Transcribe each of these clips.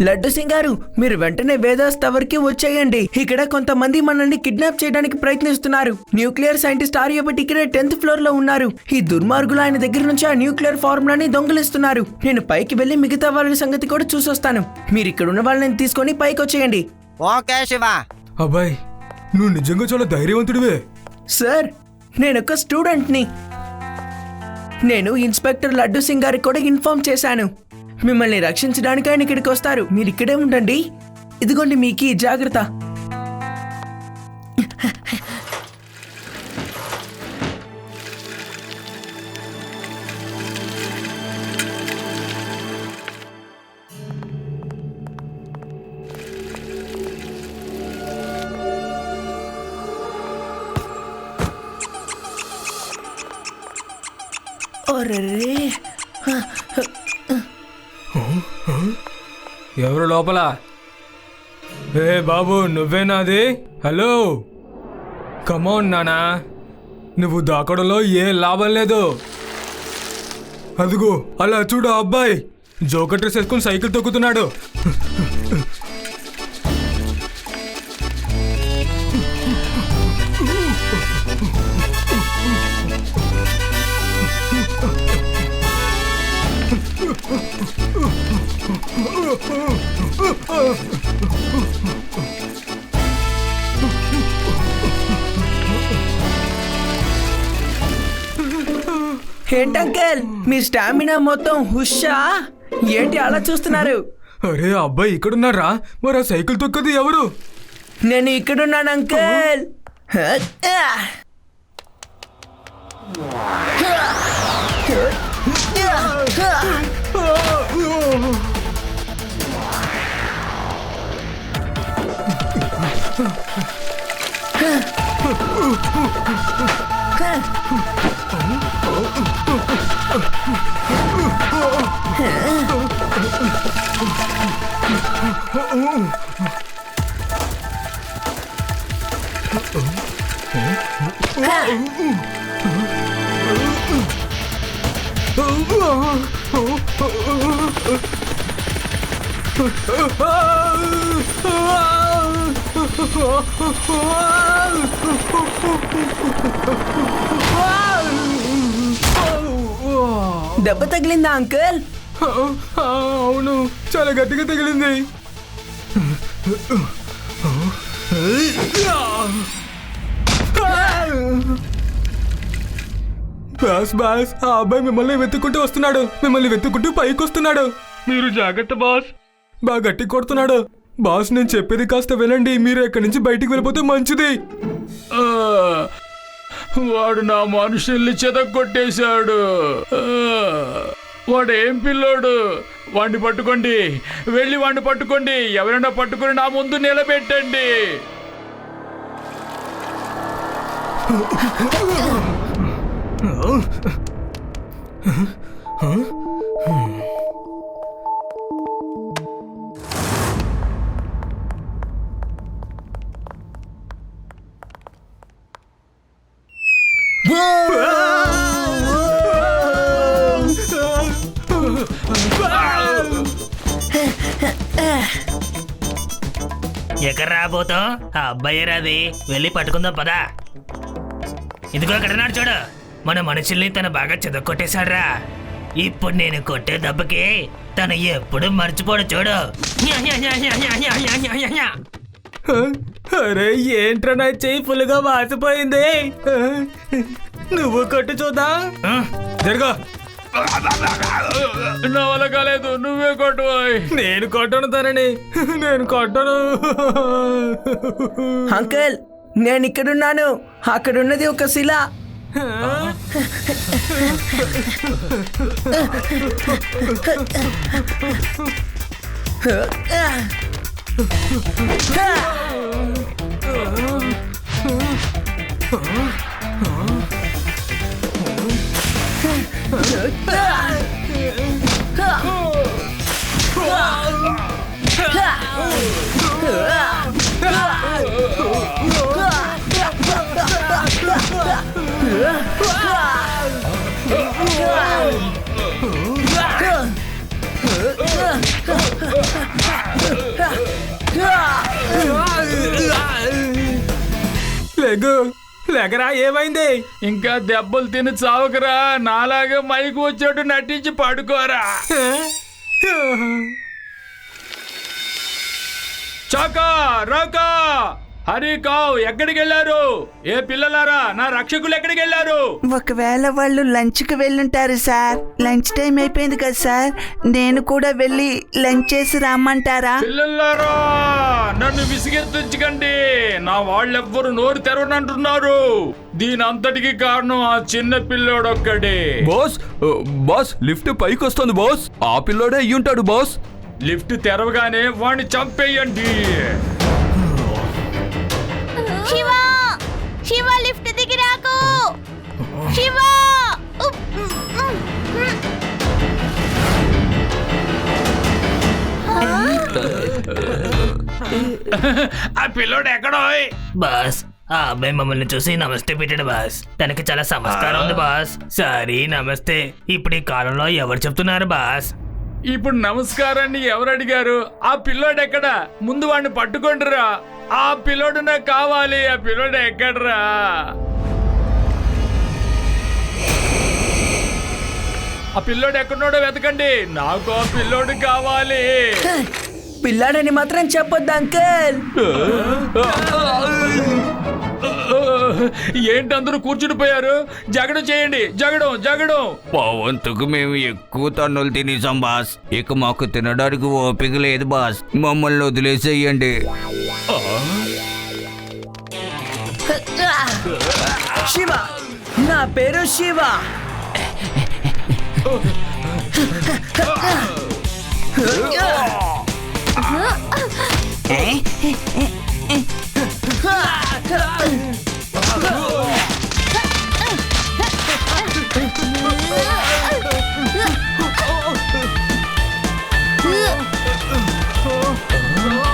లడ్డు సింగ్ గారు, మీరు వెంటనే వేదాస్ టవర్ కి వచ్చేయండి. ఇక్కడ కొంతమంది మనల్ని కిడ్నాప్ చేయడానికి ప్రయత్నిస్తున్నారు. న్యూక్లియర్ సైంటిస్ట్ ఆర్యభట్ ఇక్కడే 10th ఫ్లోర్ లో ఉన్నారు. ఈ దుర్మార్గులు ఆయన దగ్గర నుంచి ఆ న్యూక్లియర్ ఫార్ములాని దొంగిలిస్తున్నారు. నేను పైకి వెళ్లి మిగతా వాళ్ళ సంగతి కూడా చూసొస్తాను. మీరు ఇక్కడ ఉన్న వాళ్ళని తీసుకొని పైకి వచ్చేయండి. ఓకే శివ. అబ్బాయి, నువ్వు నిజంగా చాలా ధైర్యవంతుడివే. సార్, నేనొక స్టూడెంట్ని. నేను ఇన్స్పెక్టర్ లడ్డు సింగ్ గారికి కూడా ఇన్ఫార్మ్ చేశాను. మిమ్మల్ని రక్షించడానికి ఆయన ఇక్కడికి వస్తారు. మీరు ఇక్కడే ఉండండి. ఇదిగోండి మీకు జాగ్రత్త. ఎవరు లోపల? ఏ బాబు, నువ్వేనాది? హలో, కమోన్ నానా, నువ్వు దాకడంలో ఏ లాభం లేదు. అదిగో అలా చూడు, అబ్బాయి జోకర్ డ్రెస్ వేసుకుని సైకిల్ తొక్కుతున్నాడు. ఏంటంకల్, మీ స్టామినా మొత్తం హుషా? ఏంటి అలా చూస్తున్నారు? అరే అబ్బాయి ఇక్కడున్నారా? మరి ఆ సైకిల్ తొక్కది ఎవరు? నేను ఇక్కడున్నాను అంకల్. దెబ్బ తగిలిందా అంకల్? అవును, చాలా గట్టిగా తగిలింది. బాస్ బాస్, ఆ అబ్బాయి మిమ్మల్ని వెతుక్కుంటూ వస్తున్నాడు. మిమ్మల్ని వెతుక్కుంటూ పైకి వస్తున్నాడు. మీరు జాగ్రత్త బాస్. బాగా గట్టి కొడుతున్నాడు. బాస్, నేను చెప్పేది కాస్త వినండి. మీరు ఎక్కడి నుంచి బయటికి వెళ్ళిపోతే మంచిది. వాడు నా మనుషుల్ని చెదగొట్టేశాడు. వాడేం పిల్లోడు. వాడిని పట్టుకోండి, వెళ్ళి వాడిని పట్టుకోండి. ఎవరైనా పట్టుకుని నా ముందు నిలబెట్టండి. ఎక్కడ రాబోతాం? ఆ అబ్బాయి రాది, వెళ్ళి పట్టుకుందాం పదా. ఇదిగో అక్కడన్నాడు చూడు, మన మనుషుల్ని తను బాగా చెదకొట్టేశాడ్రా. ఇప్పుడు నేను కొట్టే దెబ్బకి తను ఎప్పుడు మర్చిపోడు చూడు. అరే ఏంట్రా, నా చెయ్యి ఫుల్గా వాసిపోయింది. నువ్వు కొట్టు చూద్దాం. జరగా. నా వల్ల కాలేదు, నువ్వే కొట్టు. నేను కొట్టను తనని, నేను కొట్టను. అంకల్, నేను ఇక్కడున్నాను. అక్కడున్నది ఒక శిల. లేగు లేకరా, ఏమైంది? ఇంకా దెబ్బలు తిని చావుకురా, నాలాగా మైకు వచ్చేట్టు నటించి పడుకోరా. చాకా రాకా హరి కావ్ ఎక్కడికి వెళ్ళారు? ఏ పిల్లలారా, నా రక్షకులు ఎక్కడికి వెళ్ళారు? ఒకవేళ వాళ్ళు లంచ్ కి వెళ్ళుంటారు సార్. లంచ్ టైం అయిపోయింది కదా సార్, నేను కూడా వెళ్ళి లంచ్ చేసి రమ్మంటారా? పిల్లలారా, నన్ను విసిగెత్తించకండి. నా వాళ్ళెవ్వరు నోరు తెరవనంటున్నారు. దీని అంతటికి కారణం ఆ చిన్న పిల్లోడొక్కడే. బాస్ బాస్ లిఫ్ట్ పైకి వస్తుంది బాస్. ఆ పిల్లోడే అయ్యుంటాడు బాస్. లిఫ్ట్ తెరవగానే వాడిని చంపేయండి. శివ శివ లిఫ్ట్ దిగి రాకు శివ. ఆ పిల్లోడు ఎక్కడో? బాస్, ఆ అబ్బాయి మమ్మల్ని చూసి నమస్తే పెట్టాడు బాస్. తనకి చాలా సంస్కారం ఉంది బాస్. సారీ నమస్తే ఇప్పుడు ఈ కాలంలో ఎవరు చెప్తున్నారు బాస్? ఇప్పుడు నమస్కారాన్ని ఎవరు అడిగారు? ఆ పిల్లోడు ఎక్కడ? ముందు వాడిని పట్టుకుంటురా. ఆ పిల్లోడు నాకు కావాలి. ఆ పిల్లోడు ఎక్కడరా? ఆ పిల్లోడు ఎక్కడున్నాడో వెతకండి. నాకు ఆ పిల్లోడు కావాలి. పిల్లాడని మాత్రం చెప్పొద్దు అంకుల్. ఏంటి అందరూ కూర్చుని పోయారు? జగడం చేయండి, జగడం జగడం. పవంతుకు మేము ఎక్కువ తన్నులు తినేసాం బాస్. ఇక మాకు తినడానికి ఓపిక లేదు బాస్. మమ్మల్ని వదిలేసేయండి. శివ, నా పేరు శివ.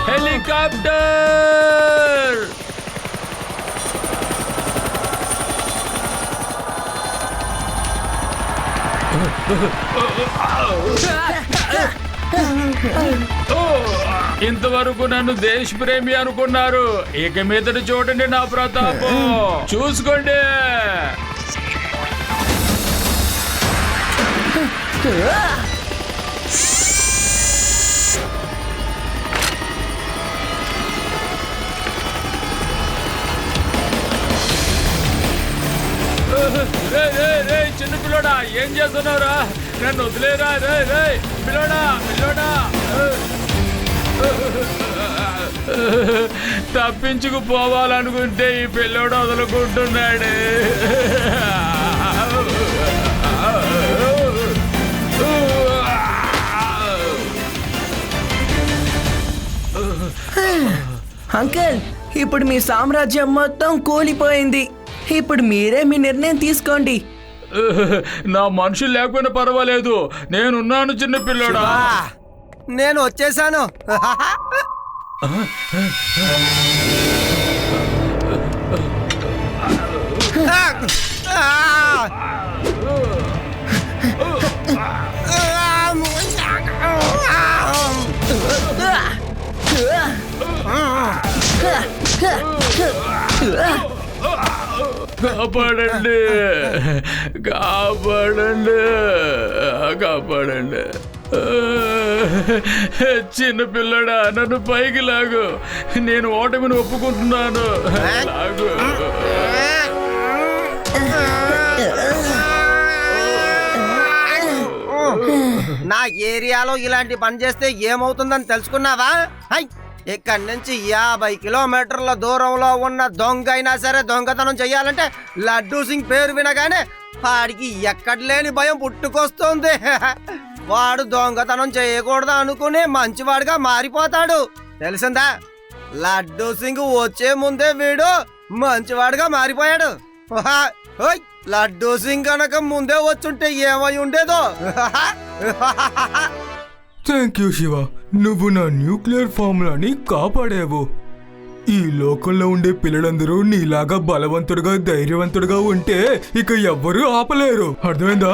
హెలికాప్టర్. ఇంతవరకు నన్ను దేశ ప్రేమి అనుకున్నారు. ఇక మీదట చూడండి నా ప్రతాపం. చూసుకోండి. చిన్న పిల్లోడా, ఏం చేస్తున్నావురా? నన్ను వదిలేరా. రే రే పిల్లోడా, పిల్లోడా. తప్పించుకుపోవాలనుకుంటే ఈ పిల్లోడు వదులుకుంటున్నాడు. అంకుల్, ఇప్పుడు మీ సామ్రాజ్యం మొత్తం కూలిపోయింది. ఇప్పుడు మీరే మీ నిర్ణయం తీసుకోండి. నా మనుషులు లేకపోయినా పర్వాలేదు, నేనున్నాను చిన్న పిల్లోడా. నేను వచ్చేసాను. కాపాడండి, కాపాడండి, కాపాడండి. చిన్న పిల్లడా, నన్ను పైకి లాగు. నేను ఓటమిని ఒప్పుకుంటున్నాను. లాగు. నా ఏరియాలో ఇలాంటి పని చేస్తే ఏమవుతుందని తెలుసుకున్నావా? ఇక్కడి నుంచి 50 కిలోమీటర్ల దూరంలో ఉన్న దొంగ అయినా సరే దొంగతనం చెయ్యాలంటే లడ్డూ సింగ్ పేరు వినగానే వాడికి ఎక్కడ లేని భయం పుట్టుకొస్తుంది. వాడు దొంగతనం చేయకూడదు అనుకుని మంచివాడిగా మారిపోతాడు. తెలిసిందా? లడ్డూ సింగ్ వచ్చే ముందే వీడు మంచివాడిగా మారిపోయాడు. లడ్డూ సింగ్ కనుక ముందే వచ్చుంటే ఏమై ఉండేదో. థ్యాంక్ యూ శివ, నువ్వు నా న్యూక్లియర్ ఫార్ములాని కాపాడావు. ఈ లోకంలో ఉండే పిల్లలందరూ నీలాగా బలవంతుడుగా ధైర్యవంతుడుగా ఉంటే ఇక ఎవ్వరూ ఆపలేరు. అర్థమైందా?